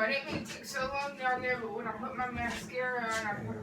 Why didn't it take so long down there? But when I put my mascara on, I put.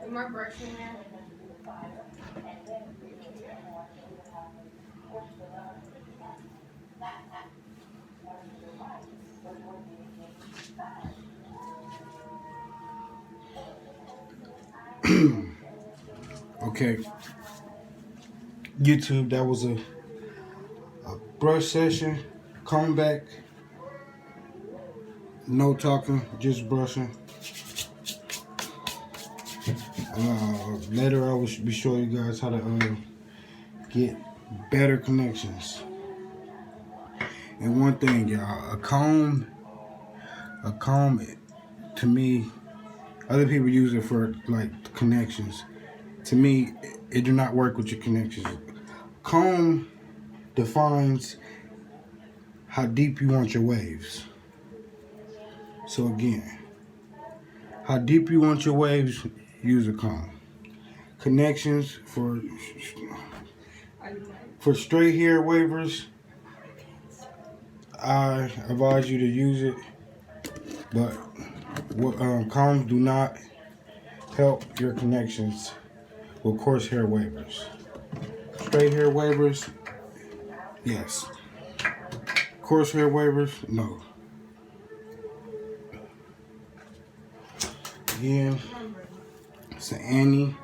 Am I brushing there? Okay, YouTube, that was a brush session. Comb back, no talking, just brushing. Later I will be showing you guys how to get better connections. And one thing, y'all, a comb, to me, other people use it for like connections. To me, it do not work with your connections. Comb defines how deep you want your waves. So again, how deep you want your waves, use a comb. Connections for straight hair wavers, I advise you to use it, but combs do not help your connections with coarse hair wavers. Straight hair wavers, yes. Coarse hair wavers, no. Again, it's an Annie.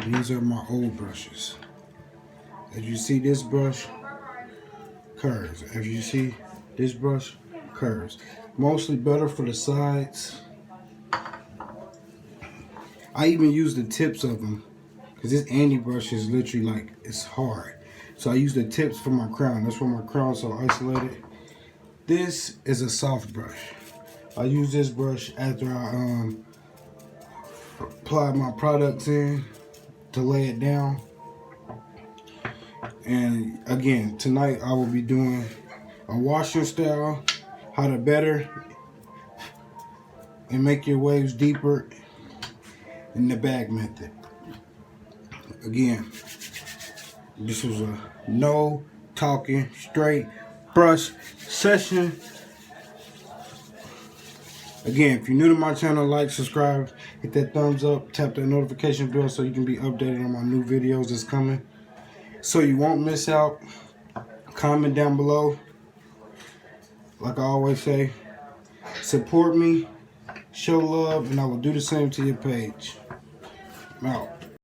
These are my old brushes. As you see, this brush curves. As you see, this brush curves. Mostly better for the sides. I even use the tips of them because this Annie brush is literally like, it's hard. So I use the tips for my crown. That's why my crown's so isolated. This is a soft brush. I use this brush after I apply my products in to lay it down. And again, tonight I will be doing a washing style, how to better and make your waves deeper in the bag method. Again, this was a no talking, straight brush session. Again, if you're new to my channel, like, subscribe, hit that thumbs up, tap that notification bell so you can be updated on my new videos that's coming. So you won't miss out. Comment down below. Like I always say, support me, show love, and I will do the same to your page. I'm out.